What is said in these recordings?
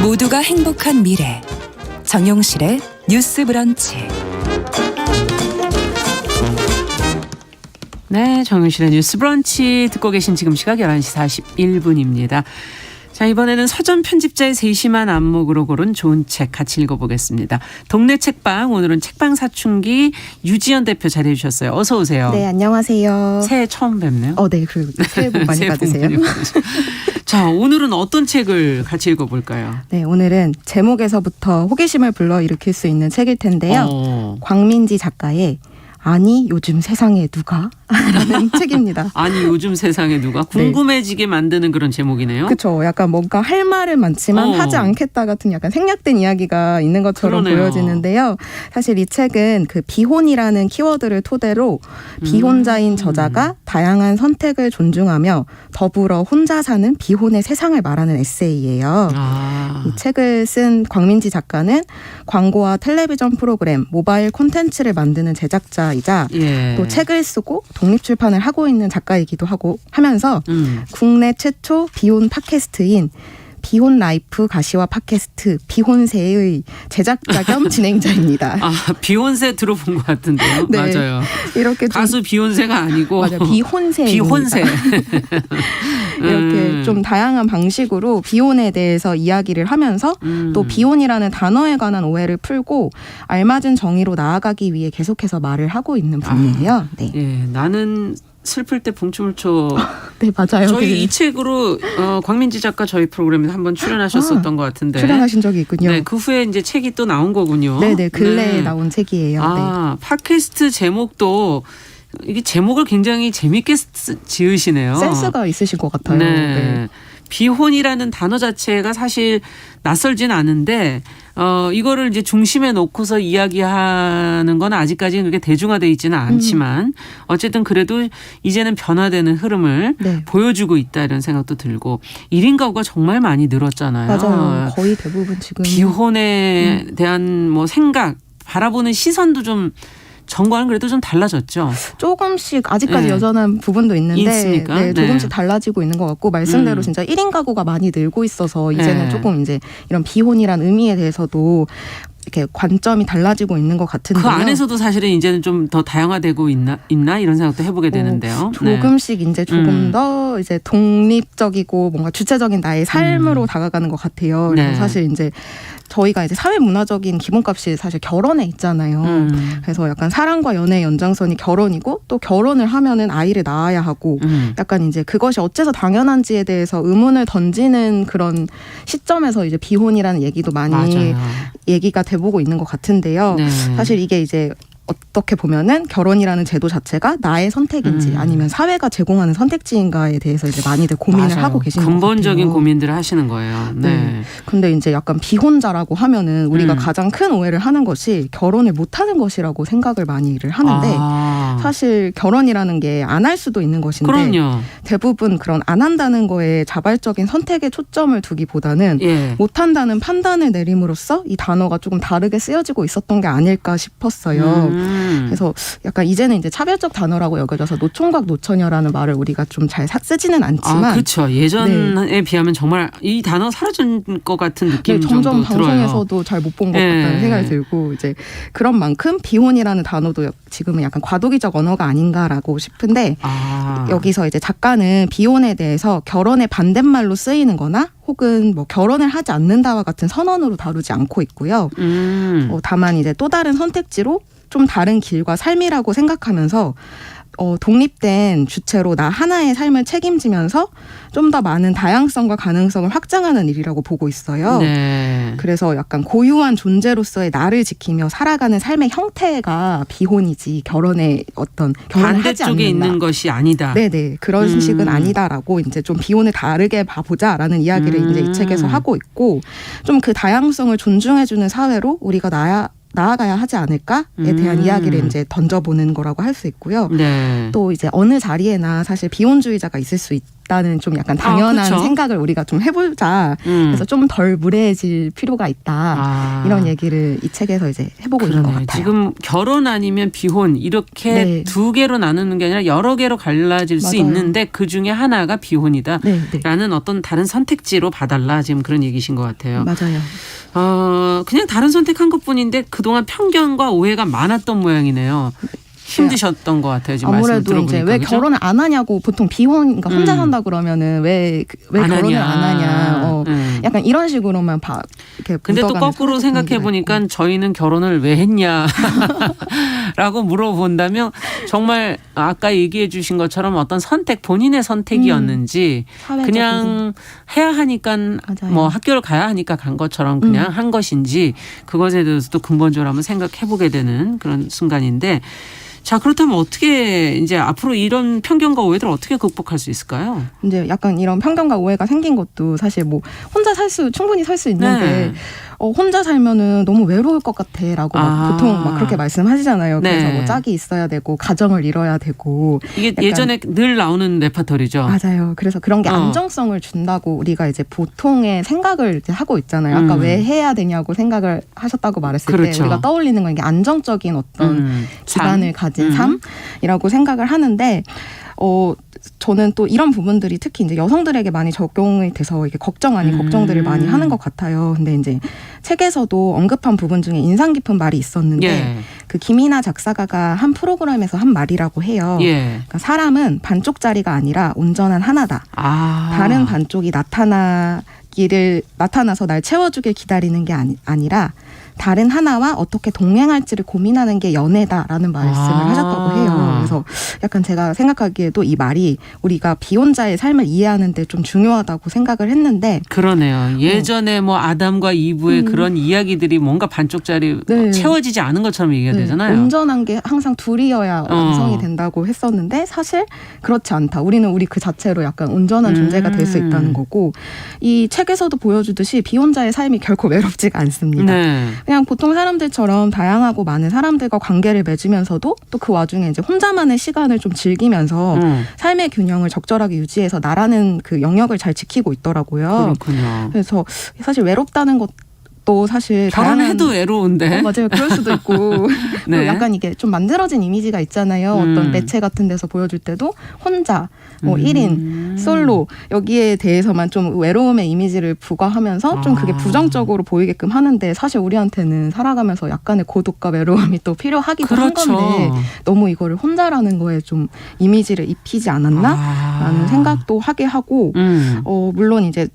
모두가 행복한 미래 정용실의 뉴스 브런치. 네, 정용실의 뉴스 브런치 듣고 계신 지금 시각 11시 41분입니다. 자, 이번에는 서점 편집자의 세심한 안목으로 고른 좋은 책 같이 읽어보겠습니다. 동네 책방, 오늘은 책방 사춘기 유지연 대표 자리해 주셨어요. 어서 오세요. 네, 안녕하세요. 새해 처음 뵙네요. 네, 그리고 새해 복 많이 받으세요. 자, 오늘은 어떤 책을 같이 읽어볼까요? 네, 오늘은 제목에서부터 호기심을 불러일으킬 수 있는 책일 텐데요. 광민지 작가의 아니 요즘 세상에 누가? 라는 책입니다. 아니 요즘 세상에 누가? 궁금해지게 만드는 그런 제목이네요. 그렇죠. 약간 뭔가 할 말은 많지만 하지 않겠다 같은 약간 생략된 이야기가 있는 것처럼 그러네요. 보여지는데요. 사실 이 책은 그 비혼이라는 키워드를 토대로 비혼자인 저자가 다양한 선택을 존중하며 더불어 혼자 사는 비혼의 세상을 말하는 에세이예요. 이 책을 쓴 광민지 작가는 광고와 텔레비전 프로그램, 모바일 콘텐츠를 만드는 제작자이자 또 책을 쓰고 독립출판을 하고 있는 작가이기도 하고 하면서 국내 최초 비혼 팟캐스트인 비혼 라이프 가시화 팟캐스트 비혼세의 제작자 겸 진행자입니다. 비혼세 들어본 것 같은데요. 네, 맞아요. 이렇게 가수 비혼세가 아니고 맞아요. 비혼세. 이렇게 좀 다양한 방식으로 비혼에 대해서 이야기를 하면서 또 비혼이라는 단어에 관한 오해를 풀고 알맞은 정의로 나아가기 위해 계속해서 말을 하고 있는 분이에요. 네. 예, 나는 슬플 때 붕춤을 춰. 네, 맞아요. 저희 이 책으로 광민지 작가 저희 프로그램에 한번 출연하셨었던 것 같은데. 출연하신 적이 있군요. 네, 그 후에 이제 책이 또 나온 거군요. 네, 근래에 나온 책이에요. 팟캐스트 제목도 이게 제목을 굉장히 재밌게 지으시네요. 센스가 있으신 것 같아요. 네. 비혼이라는 단어 자체가 사실 낯설진 않은데 이거를 이제 중심에 놓고서 이야기하는 건 아직까지는 그렇게 대중화되어 있지는 않지만 어쨌든 그래도 이제는 변화되는 흐름을 보여주고 있다 이런 생각도 들고 1인 가구가 정말 많이 늘었잖아요. 맞아요. 거의 대부분 지금 비혼에 대한 뭐 생각 바라보는 시선도 좀 전과는 그래도 좀 달라졌죠. 조금씩 아직까지 여전한 부분도 있는데 있습니까? 조금씩 달라지고 있는 것 같고 말씀대로 진짜 1인 가구가 많이 늘고 있어서 이제는 조금 이제 이런 비혼이란 의미에 대해서도 이렇게 관점이 달라지고 있는 것 같은데요. 그 안에서도 사실은 이제는 좀 더 다양화되고 있나 이런 생각도 해보게 되는데요. 조금씩 이제 조금 더 이제 독립적이고 뭔가 주체적인 나의 삶으로 다가가는 것 같아요. 그래서 사실 이제 저희가 이제 사회 문화적인 기본값이 사실 결혼에 있잖아요. 그래서 약간 사랑과 연애의 연장선이 결혼이고 또 결혼을 하면은 아이를 낳아야 하고 약간 이제 그것이 어째서 당연한지에 대해서 의문을 던지는 그런 시점에서 이제 비혼이라는 얘기도 많이 얘기가 돼보고 있는 것 같은데요. 사실 이게 이제 어떻게 보면은 결혼이라는 제도 자체가 나의 선택인지 아니면 사회가 제공하는 선택지인가에 대해서 이제 많이들 고민을 하고 계신 것 같아요. 근본적인 고민들을 하시는 거예요. 네. 근데 이제 약간 비혼자라고 하면은 우리가 가장 큰 오해를 하는 것이 결혼을 못하는 것이라고 생각을 많이들 하는데 사실 결혼이라는 게 안 할 수도 있는 것인데 그럼요. 대부분 그런 안 한다는 거에 자발적인 선택에 초점을 두기보다는 못한다는 판단을 내림으로써 이 단어가 조금 다르게 쓰여지고 있었던 게 아닐까 싶었어요. 그래서 약간 이제는 이제 차별적 단어라고 여겨져서 노총각 노처녀라는 말을 우리가 좀 잘 쓰지는 않지만 그렇죠. 예전에 비하면 정말 이 단어 사라진 것 같은 느낌이 점점 들어요. 방송에서도 잘 못 본 것 같다는 생각이 들고 이제 그런 만큼 비혼이라는 단어도 지금은 약간 과도기적 언어가 아닌가라고 싶은데 여기서 이제 작가는 비혼에 대해서 결혼의 반대말로 쓰이는 거나 혹은 뭐 결혼을 하지 않는다와 같은 선언으로 다루지 않고 있고요. 다만 이제 또 다른 선택지로 좀 다른 길과 삶이라고 생각하면서 독립된 주체로 나 하나의 삶을 책임지면서 좀 더 많은 다양성과 가능성을 확장하는 일이라고 보고 있어요. 그래서 약간 고유한 존재로서의 나를 지키며 살아가는 삶의 형태가 비혼이지 결혼의 어떤 결혼을 하지 않는다. 반대쪽에 있는 것이 아니다. 네네. 그런 식은 아니다라고 이제 좀 비혼을 다르게 봐보자라는 이야기를 이제 이 책에서 하고 있고 좀 그 다양성을 존중해주는 사회로 우리가 나아가야 하지 않을까에 대한 이야기를 이제 던져보는 거라고 할 수 있고요. 또 이제 어느 자리에나 사실 비혼주의자가 있을 수 있다는 좀 약간 당연한 그렇죠. 생각을 우리가 좀 해보자. 그래서 좀 덜 무례해질 필요가 있다. 이런 얘기를 이 책에서 이제 해보고 있는 것 같아요. 지금 결혼 아니면 비혼 이렇게 네. 두 개로 나누는 게 아니라 여러 개로 갈라질 수 맞아요. 있는데 그 중에 하나가 비혼이다. 네, 네. 라는 어떤 다른 선택지로 봐달라 지금 그런 얘기신 것 같아요. 맞아요. 그냥 다른 선택한 것뿐인데 그동안 편견과 오해가 많았던 모양이네요. 힘드셨던 것 같아요. 지금 말씀 아무래도 들어보니까. 이제 왜 그죠? 결혼을 안 하냐고 보통 비혼 그러니까 혼자 산다 그러면은 왜 결혼을 안 하냐. 약간 이런 식으로만 이렇게 근데 또 묻어가는 거꾸로 사회적 생각해 분위기가 보니까 있고. 저희는 결혼을 왜 했냐 라고 물어본다면 정말 아까 얘기해 주신 것처럼 어떤 선택 본인의 선택이었는지 사회적으로. 그냥 해야 하니까 맞아요. 뭐 학교를 가야 하니까 간 것처럼 그냥 한 것인지 그것에 대해서도 근본적으로 한번 생각해 보게 되는 그런 순간인데 자, 그렇다면 어떻게 이제 앞으로 이런 편견과 오해들을 어떻게 극복할 수 있을까요? 이제 약간 이런 편견과 오해가 생긴 것도 사실 뭐 혼자 충분히 살 수 있는데 네. 혼자 살면은 너무 외로울 것 같아라고 막 보통 막 그렇게 말씀하시잖아요. 그래서 네. 뭐 짝이 있어야 되고 가정을 이뤄야 되고 이게 예전에 늘 나오는 레퍼토리죠. 맞아요. 그래서 그런 게 안정성을 준다고 우리가 이제 보통의 생각을 이제 하고 있잖아요. 아까 왜 해야 되냐고 생각을 하셨다고 말했을 그렇죠. 때 우리가 떠올리는 건 이게 안정적인 어떤 기반을 가진 삶이라고 생각을 하는데 저는 또 이런 부분들이 특히 이제 여성들에게 많이 적용이 돼서 이게 걱정 아닌 걱정들을 많이 하는 것 같아요. 근데 이제 책에서도 언급한 부분 중에 인상 깊은 말이 있었는데 예. 그 김이나 작사가가 한 프로그램에서 한 말이라고 해요. 예. 그러니까 사람은 반쪽짜리가 아니라 온전한 하나다. 다른 반쪽이 나타나서 날 채워주길 기다리는 게 아니라 다른 하나와 어떻게 동행할지를 고민하는 게 연애다라는 말씀을 하셨다고 해요. 그래서 약간 제가 생각하기에도 이 말이 우리가 비혼자의 삶을 이해하는 데 좀 중요하다고 생각을 했는데 그러네요. 예전에 뭐 아담과 이브의 그런 이야기들이 뭔가 반쪽짜리 네. 채워지지 않은 것처럼 얘기가 되잖아요. 온전한 게 항상 둘이어야 완성이 된다고 했었는데 사실 그렇지 않다. 우리는 우리 그 자체로 약간 온전한 존재가 될 수 있다는 거고 이 책에서도 보여주듯이 비혼자의 삶이 결코 외롭지가 않습니다. 네. 그냥 보통 사람들처럼 다양하고 많은 사람들과 관계를 맺으면서도 또 그 와중에 이제 혼자만의 시간을 좀 즐기면서 삶의 균형을 적절하게 유지해서 나라는 그 영역을 잘 지키고 있더라고요. 그렇군요. 그래서 사실 외롭다는 것도 사실 결혼해도 외로운데. 맞아요. 그럴 수도 있고 네. 또 약간 이게 좀 만들어진 이미지가 있잖아요. 어떤 매체 같은 데서 보여줄 때도 혼자 뭐 1인 솔로 여기에 대해서만 좀 외로움의 이미지를 부과하면서 좀 그게 부정적으로 보이게끔 하는데 사실 우리한테는 살아가면서 약간의 고독과 외로움이 또 필요하기도 한 건데 너무 이거를 혼자라는 거에 좀 이미지를 입히지 않았나라는 생각도 하게 하고 물론 이제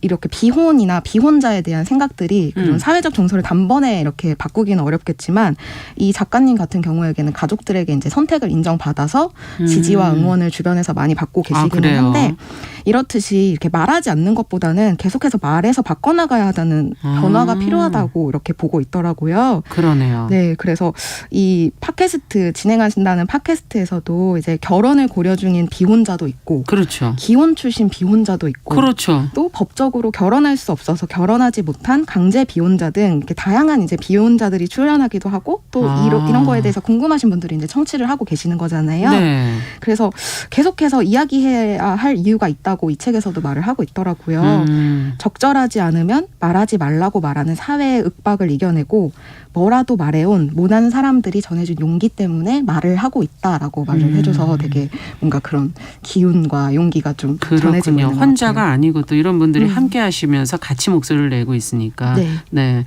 이렇게 비혼이나 비혼자에 대한 생각들이 그런 사회적 정서를 단번에 이렇게 바꾸기는 어렵겠지만 이 작가님 같은 경우에는 가족들에게 이제 선택을 인정받아서 지지와 응원을 주변에서 많이 받고 계시기는 한데 이렇듯이 이렇게 말하지 않는 것보다는 계속해서 말해서 바꿔나가야 하는 변화가 필요하다고 이렇게 보고 있더라고요. 그러네요. 네, 그래서 이 팟캐스트 진행하신다는 팟캐스트에서도 이제 결혼을 고려 중인 비혼자도 있고, 그렇죠. 기혼 출신 비혼자도 있고, 그렇죠. 또 법적으로 결혼할 수 없어서 결혼하지 못한 강제 비혼자 등 이렇게 다양한 이제 비혼자들이 출연하기도 하고 또 이런 거에 대해서 궁금하신 분들이 이제 청취를 하고 계시는 거잖아요. 네. 그래서 계속해서 이야기해야 할 이유가 있다고 이 책에서도 말을 하고 있더라고요. 적절하지 않으면 말하지 말라고 말하는 사회의 윽박을 이겨내고 뭐라도 말해온 모난 사람들이 전해준 용기 때문에 말을 하고 있다라고 말을 해줘서 되게 뭔가 그런 기운과 용기가 좀 전해지고 있는 것 같아요. 혼자가 아니고 또 이런 분들이 함께 하시면서 같이 목소리를 내고 있으니까. 네. 네.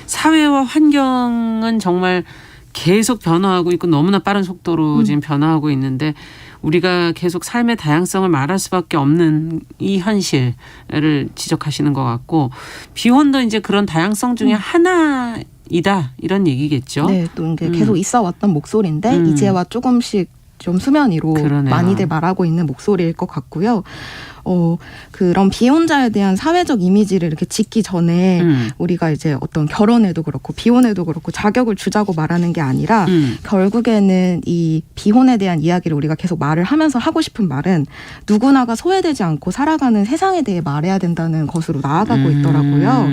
사회와 환경은 정말 계속 변화하고 있고 너무나 빠른 속도로 지금 변화하고 있는데 우리가 계속 삶의 다양성을 말할 수밖에 없는 이 현실을 지적하시는 것 같고 비혼도 이제 그런 다양성 중에 하나이다 이런 얘기겠죠. 네, 또 이제 계속 있어왔던 목소리인데 이제와 조금씩 좀 수면 위로 그러네요. 많이들 말하고 있는 목소리일 것 같고요. 그런 비혼자에 대한 사회적 이미지를 이렇게 짓기 전에 우리가 이제 어떤 결혼에도 그렇고 비혼에도 그렇고 자격을 주자고 말하는 게 아니라 결국에는 이 비혼에 대한 이야기를 우리가 계속 말을 하면서 하고 싶은 말은 누구나가 소외되지 않고 살아가는 세상에 대해 말해야 된다는 것으로 나아가고 있더라고요.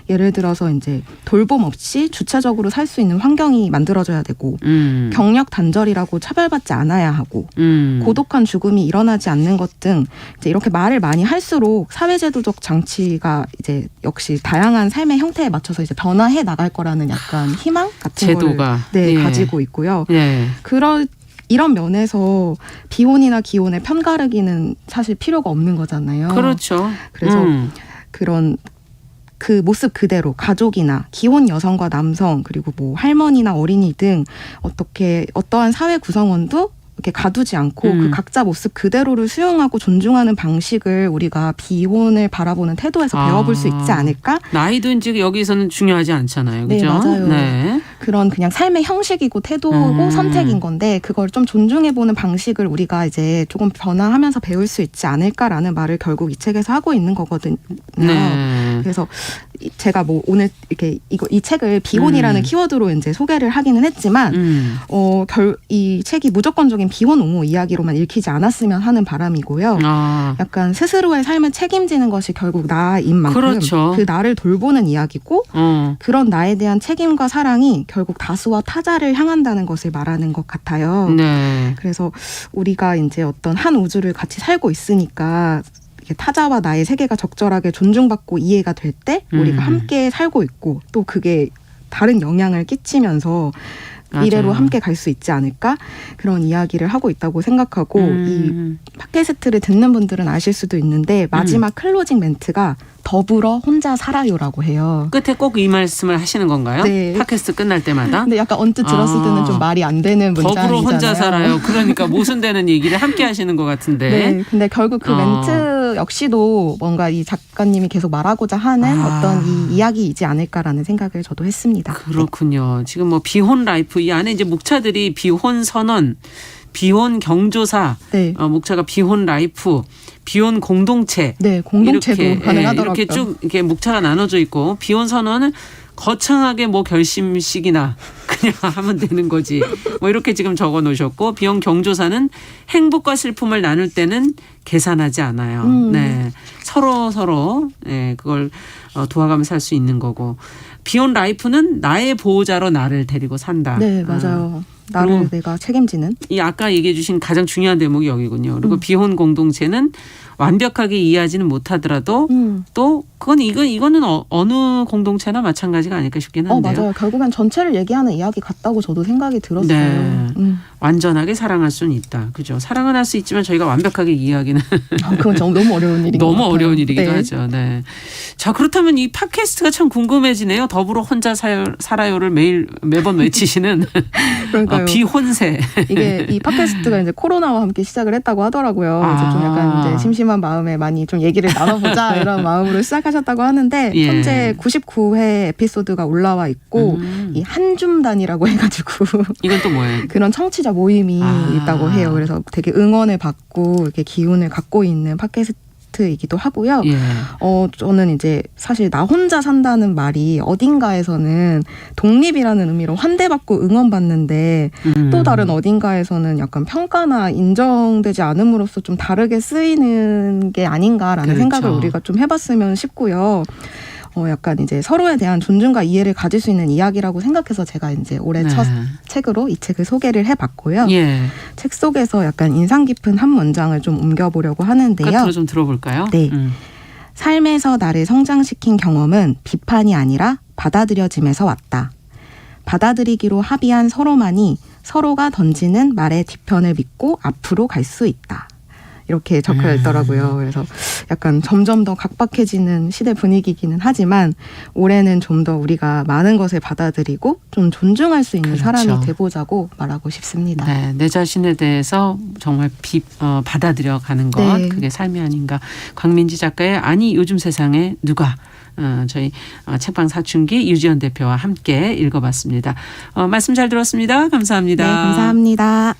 예를 들어서 이제 돌봄 없이 주체적으로 살 수 있는 환경이 만들어져야 되고 경력 단절이라고 차별받지 않아야 하고 고독한 죽음이 일어나지 않는 것 등 이제 이렇게 말을 많이 할수록 사회제도적 장치가 이제 역시 다양한 삶의 형태에 맞춰서 이제 변화해 나갈 거라는 약간 희망 같은 제도가 걸 예. 가지고 있고요. 예. 이런 면에서 비혼이나 기혼의 편가르기는 사실 필요가 없는 거잖아요. 그렇죠. 그래서 그런 그 모습 그대로 가족이나 기혼 여성과 남성 그리고 뭐 할머니나 어린이 등 어떠한 사회 구성원도 이렇게 가두지 않고 그 각자 모습 그대로를 수용하고 존중하는 방식을 우리가 비혼을 바라보는 태도에서 배워볼 수 있지 않을까? 나이도 이제 여기서는 중요하지 않잖아요. 네, 그죠? 맞아요. 네. 그런 그냥 삶의 형식이고 태도고 선택인 건데 그걸 좀 존중해보는 방식을 우리가 이제 조금 변화하면서 배울 수 있지 않을까라는 말을 결국 이 책에서 하고 있는 거거든요. 네. 그래서 제가 뭐 오늘 이렇게 이 책을 비혼이라는 키워드로 이제 소개를 하기는 했지만 이 책이 무조건적인 비혼 옹호 이야기로만 읽히지 않았으면 하는 바람이고요. 약간 스스로의 삶을 책임지는 것이 결국 나인 만큼 그렇죠. 그 나를 돌보는 이야기고 그런 나에 대한 책임과 사랑이 결국 다수와 타자를 향한다는 것을 말하는 것 같아요. 네. 그래서 우리가 이제 어떤 한 우주를 같이 살고 있으니까 타자와 나의 세계가 적절하게 존중받고 이해가 될 때 우리가 함께 살고 있고 또 그게 다른 영향을 끼치면서 미래로 함께 갈 수 있지 않을까 그런 이야기를 하고 있다고 생각하고 이 팟캐스트를 듣는 분들은 아실 수도 있는데 마지막 클로징 멘트가 더불어 혼자 살아요라고 해요. 끝에 꼭 이 말씀을 하시는 건가요? 네. 팟캐스트 끝날 때마다? 근데 약간 언뜻 들었을 때는 좀 말이 안 되는 문장이잖아요. 더불어 혼자 살아요. 그러니까 모순되는 얘기를 함께 하시는 것 같은데. 네. 근데 결국 그 멘트 역시도 뭔가 이 작가님이 계속 말하고자 하는 어떤 이 이야기이지 않을까라는 생각을 저도 했습니다. 그렇군요. 네. 지금 뭐 비혼 라이프 이 안에 이제 목차들이 비혼 선언, 비혼 경조사, 네. 목차가 비혼 라이프, 비혼 공동체. 네, 공동체도 이렇게, 가능하더라고요. 이렇게 쭉 이렇게 목차가 나눠져 있고 비혼 선언은 거창하게 뭐 결심식이나 그냥 하면 되는 거지. 뭐 이렇게 지금 적어 놓으셨고 비혼 경조사는 행복과 슬픔을 나눌 때는 계산하지 않아요. 네. 서로 네, 그걸 도와가면서 살 수 있는 거고 비혼 라이프는 나의 보호자로 나를 데리고 산다. 네, 맞아요. 나를 내가 책임지는. 이 아까 얘기해 주신 가장 중요한 대목이 여기군요. 그리고 비혼 공동체는 완벽하게 이해하지는 못하더라도 또 이거는 어느 공동체나 마찬가지가 아닐까 싶긴 한데요. 맞아요. 결국엔 전체를 얘기하는 이야기 같다고 저도 생각이 들었어요. 네. 완전하게 사랑할 수는 있다. 그죠? 사랑은 할 수 있지만 저희가 완벽하게 이해하기는 그건 너무 어려운 일인 것 같아요. 너무 어려운 일이기도 네. 하죠. 네. 자, 그렇다면 이 팟캐스트가 참 궁금해지네요. 더불어 혼자 살아요를 매번 외치시는 그러니까요. 비혼세. 이게 이 팟캐스트가 이제 코로나와 함께 시작을 했다고 하더라고요. 그래서 좀 약간 이제 심심한 마음에 많이 좀 얘기를 나눠보자 이런 마음으로 시작하셨다고 하는데 예. 현재 99회 에피소드가 올라와 있고 이 한줌단이라고 해가지고 이건 또 뭐예요? 그런 청취자 모임이 있다고 해요. 그래서 되게 응원을 받고 이렇게 기운을 갖고 있는 팟캐스트이기도 하고요. 예. 저는 이제 사실 나 혼자 산다는 말이 어딘가에서는 독립이라는 의미로 환대받고 응원받는데 또 다른 어딘가에서는 약간 평가나 인정되지 않음으로써 좀 다르게 쓰이는 게 아닌가라는 그렇죠. 생각을 우리가 좀 해봤으면 싶고요. 약간 이제 서로에 대한 존중과 이해를 가질 수 있는 이야기라고 생각해서 제가 이제 올해 네. 첫 책으로 이 책을 소개를 해봤고요. 예. 책 속에서 약간 인상 깊은 한 문장을 좀 옮겨보려고 하는데요. 끝으로 좀 들어볼까요? 네. 삶에서 나를 성장시킨 경험은 비판이 아니라 받아들여짐에서 왔다. 받아들이기로 합의한 서로만이 서로가 던지는 말의 뒤편을 믿고 앞으로 갈 수 있다. 이렇게 적혀 있더라고요. 그래서 약간 점점 더 각박해지는 시대 분위기이기는 하지만 올해는 좀 더 우리가 많은 것을 받아들이고 좀 존중할 수 있는 그렇죠. 사람이 돼보자고 말하고 싶습니다. 네, 내 자신에 대해서 정말 받아들여 가는 것 네. 그게 삶이 아닌가. 광민지 작가의 아니 요즘 세상에 누가 저희 책방 사춘기 유지연 대표와 함께 읽어봤습니다. 말씀 잘 들었습니다. 감사합니다. 네, 감사합니다.